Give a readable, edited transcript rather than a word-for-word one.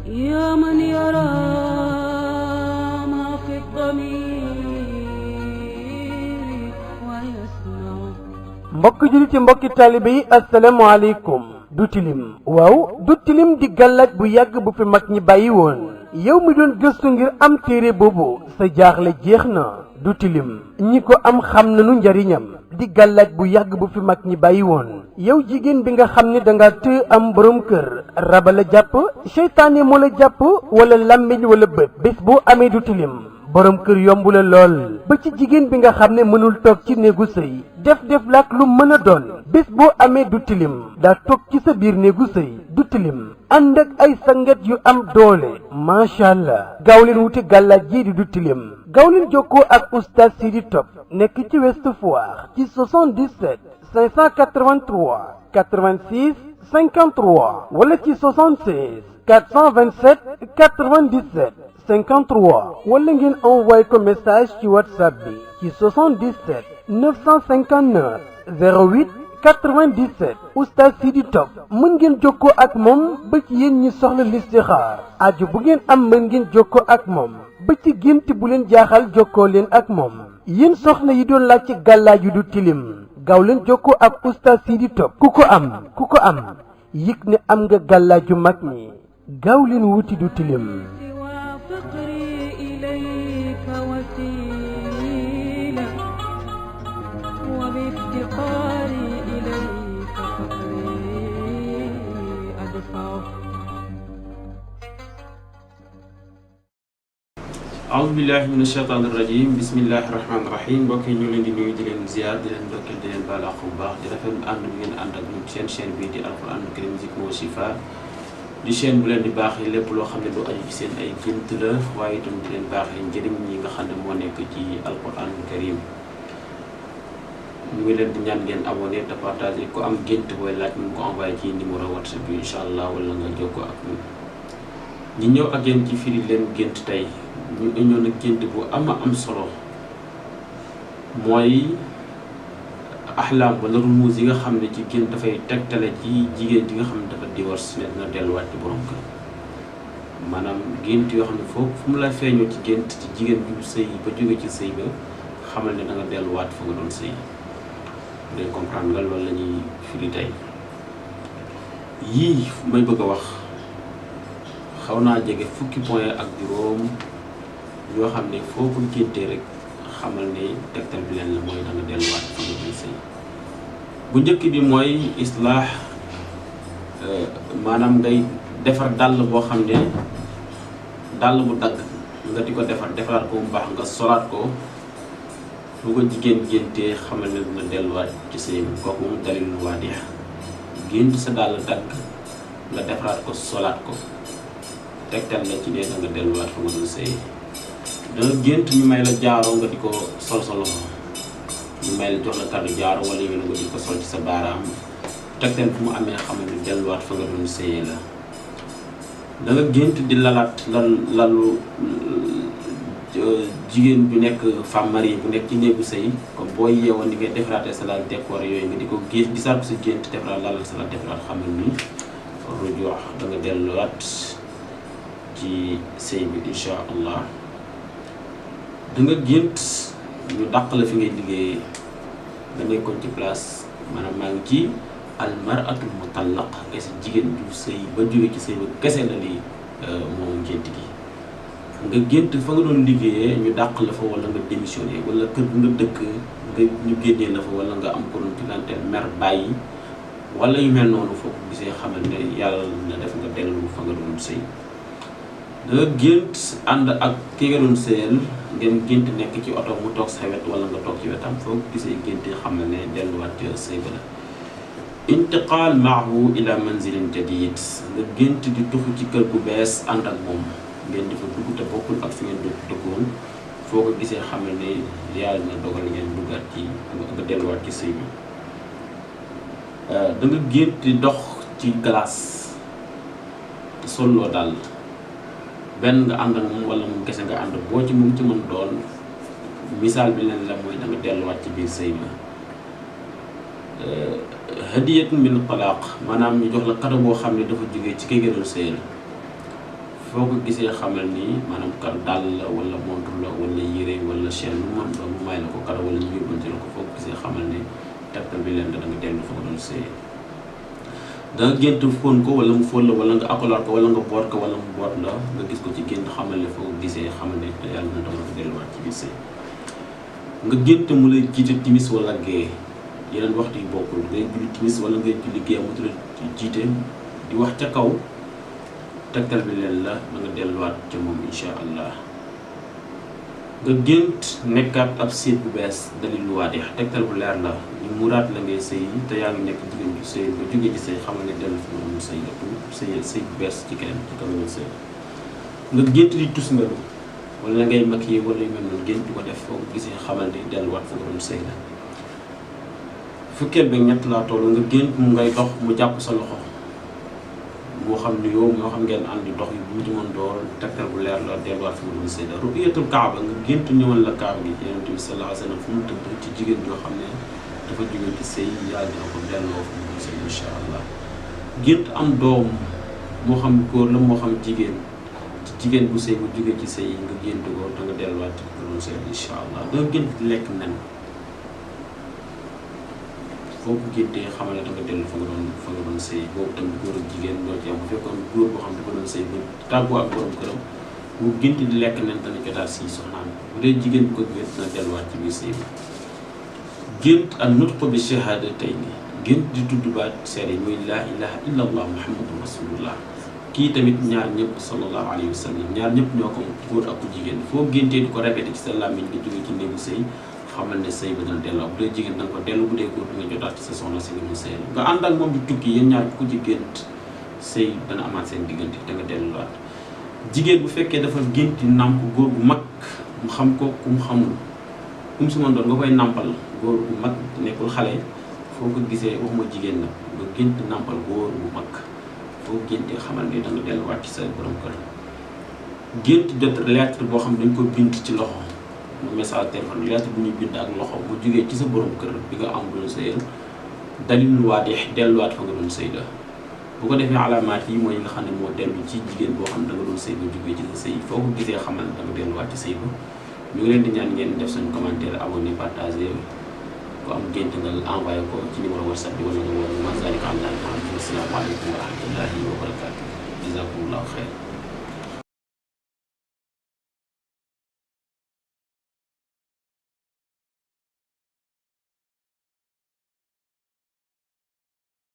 يا من يرى ما في الضمير ويسمع. mbokk jullit yi mbokki taalibe yi asalaamaaleykum. du tilim waaw du tilim di gàllaaj bu yàgg bu fi mag ñi bàyyi woon yow mi doon gëstu ngir am téere boobu sa jaaxle jeex na. du tilim ñi ko am xam nañu njariñam di gàllaaj bu yàgg bu fi mag ñi bàyyi woon yow jigéen bi nga xam ne danga të am borom kër raba la jàpp seytaane moo la jàpp wala làmmiñ wala bët bés boo amee du tilim borom kër yomb la lool ba ci jigéen bi nga xam ne mënul toog ci néegu sëy def laak lu mën a doon bés boo amee du tilim daa toog ci sa biir néegu sëy du tilim ànd ak ay sangat yu am doole macha allah gaaw leen wuti gàllaaj jii di du tilim gaaw leen jokkoo ak oustaz Sidi Top nekk ci Ouest Foire ci 77 583 86 53 wala ci 76 427 97 53 wala ngeen envoyé ko message ci whatsapp bi ci 77 959 08 97 oustaz Sidi Top mën ngeen jokkoo ak moom ba ci yéen ñi soxla listixaar aju bu ngeen am mën ngeen jokkoo ak moom ba ci gént bu leen jaaxal jokkoo leen ak moom yéen soxna yi doon laaj ci gàllaaj yu du tilim gaaw leen jokkoo ak oustaz Sidi Top ku ko am yëg ne am nga gàllaaj yu mag ñi gaaw leen wuti du tilim. aoudu billahi min ashaytan irrajim bismillahi rahmani rahim mbokk yi ñu leen di nuyu di leen ziar di leen ndokkeel di leen baal àq bu baax di rafetlu ànd bi ngeen ànd ak ñun seen chaîne bii di alquranul karim zikru wa shifa di chaîne bu leen di baaxee lépp loo xam ne du aju ci seen ay gént la waaye itam di leen baaxee njëriñ ñi nga xam ne moo nekk ci alquranul karim ñu ngi leen di ñaan ngeen abonné te partagé ko am gént booy laaj mun ko envoyé ci numéro whatsapp bi incha allah wala nga jokkoo ak ñun ñi ñëw ak yéen ci firi leen gént tey ñu ñëw nag gént bu am solo mooy axlaam wala rumuus yi nga xam ne ci gént dafay tegtale ci jigéen ji nga xam ne dafa divorce ne dina delluwaat ci borom kër maanaam gént yoo xam ne foofu fu mu la feeñoo ci gént ci jigéen ju sëy ba jóge ci sëy ba xamal ne da nga delluwaat fa nga doon sëy day comprendre nga loolu la ñuy firi tey yii may bëgg a wax xaw naa jege fukki point ak juróom yoo xam ne foo ko géntee rek xamal ne tegtal bi leen la mooy da nga delluwaat fa nga doon sëy bu njëkk bi mooy islaax maanaam ngay defar dàll boo xam ne dàll bu dagg nga di ko defaraat ko bu baax nga solaat ko bu ko jigéen géntee xamal ne dina delluwaat ci sëy bi kooku moom dalilul waadix gént sa dàll dagg nga defaraat ko solaat ko tegtal la ci ne da nga delluwaat fa nga doon sëy danga gént ñu may la jaaro nga di ko sol sa loxo ñu may la jox la kàddu jaaro wala yow nga di ko sol ci sa baaraam tegtal fu mu amee xamal ne delluwaat fa nga doon sëyee la danga gént di lalaat lalu jigéen bu nekk femme mariée bu nekk ci néegu sëy comme boo yeewoon ni ngay defaraatee sa lal décoré yooyu nga di ko gént gisaat ko sa gént defaraat lalal sa lal defaraat xamal ni rujuux da nga delluwaat ci sëy bi incha allah da nga gént ñu dàq la fi ngay liggéeyee nga nekkoon ci place maanaam maa ngi ci almaratul mutallaq kese jigéen ju sëy ba jóge ci sëy ba kese la lii moom gént gi nga gént fa nga doon liggéeyee ñu dàq la fa wala nga démissionné wala kër nga dëkk nga ñu génnee la fa wala nga am ko doon clientèle mer bàyyi wala yu mel noonu foo ko gisee xamal ne yàlla na def nga dellu fa nga doon sëy da nga gént ànd ak ki nga doon sëyal ngeen gént nekk ci oto mu toog sa wet wala nga toog ci wetam foo ko gisee gént xamal ne delluwaat ci sëy ba la intiqaal maahu ila manzilin jadid nga gént di tuxu ci kër gu bees ànd ak moom ngeen di fa dugg te bokkul ak fi ngeen dëkkoon foo ko gisee xamal ne yàlla na dogal ngeen duggaat ci nga delluwaat ci sëy bi da nga gént di dox ci glace te solloo daal benn nga ànd ak moom wala moom kese nga ànd boo ci moom ci mën doon misaal bi leen la mooy da nga delluwaat ci biir sëy bi hadiyatun min talaq maanaam ñu jox la cadeau boo xam ne dafa jógee ci kay nga doon sëyal foo ko gisee xamal ni maanaam kar dàll la wala montre la wala yére wala chaîne lu mën doon mu may la ko kar wala ñu yóbbante la ko foo ko gisee xamal ni tegtal bi leen da nga dellu fa nga doon sëy da nga gént fóon ko wala mu fóon la wala nga akolaat ko wala nga boot ko wala mu boot la nga gis ko ci gént xamal ne foo ko gisee xamal ne yàlla na dama ko delluwaat ci biir sëy nga gént mu lay jiite timis wala gée yeneen waxtu yi bokkul ngay julli timis wala ngay julli gée mu tudd jiite di wax ca kaw tegtal bi leen la na nga delluwaat ca moom insha allah nga gént nekkaat ab séet bu bees dalil lu waadix tegtal bu leer la ñu muraat la ngay sëy te yaa ngi nekk jigéen ju sëy ba jógee ci sëy xamal ne dellu fi mu sëy la pour sëy bu bees ci keneen ci kaw nga sëy nga gént di tus ngalu wala ngay maquillé wala yu mel noonu gént di ko def foo ko gisee xamal ne delluwaat fa nga doon sëy la fukkeel ba ñett laa toll nga gént mu ngay dox mu jàpp sa loxo moo xam ni yow moo xam ngeen àndi dox yu bu mu ci mën dool tegtal bu leer la delluwaat fi mu doon sëy la ru'yatul kaaba nga gént ñëwal la kaaba gi yonent bi sallallahu alayhi wa sallam fu mu tëdd ci jigéen joo xam ne dafa jóge ci sëy yàlla dina ko delloo fi mu doon sëy insha allah gént am doom moo xam góor la moo xam jigéen ci jigéen bu sëy bu jóge ci sëy nga gént ko da nga delluwaat fi mu doon sëy insha allah da nga gént lekk nen foo ko géntee xamal ne da nga dellu fa nga doon sëy boobu tamit góor ak jigéen ñoo ci am bu fekkoon góor boo xam dafa doon sëy ba tàggoo ak borom këram mu gént di lekk nen dana jotaat si soxnaam bu dee jigéen bu ko gént dina delluwaat ci biir sëy bi gént ak nutqu bi shahadatayni gént di tudd baat seede muy laa ilaha illa allah muhammadu rasulullah kii tamit ñaar ñëpp sallallahu alayhi wa sallam ñaar ñëpp ñoo ko góor ak ku jigéen foo géntee di ko répété ci sa làmmiñ nga jóge ci néegu sëy xamal ne sëy ba dana delloo bu dee jigéen da nga ko dellu bu dee góor nga jotaat ci sa soxna si nga mu sëy nga ànd ak moom di tukki yéen ñaar ku ci gént sëy dana amaat seen diggante da nga delluwaat jigéen bu fekkee dafa génti nàmp góor bu mag mu xam ko ku mu xamul ku mu si mën doon nga koy nàmpal góor bu mag nekkul xale foo ko gisee waxuma jigéen la nga gént nàmpal góor bu mag foo géntee xamal ne da nga delluwaat ci sa borom kër gént jot lettre boo xam dañ ko bind ci loxo mu message téléphone lettre bu ñuy bind ak loxo mu jógee ci sa borom kër bi nga am doon sëyal dalil waadix delluwaat fa nga doon sëy la bu ko defee alaamaat yi mooy nga xam ne moo dellu ci jigéen boo xam ne da nga doon sëy ba jógee ci sa sëy foo ko gisee xamal ne da nga delluwaat ci sëy ba ñu ngi leen di ñaan ngeen def suñu commentaire abonné partagé ku am gént nga envoyé ko ci numéro whatsapp bi wala nga woo ma zalika am naa asalaamaaleykum wa rahmatullahi wa barakatuh jazakumullahu xeyr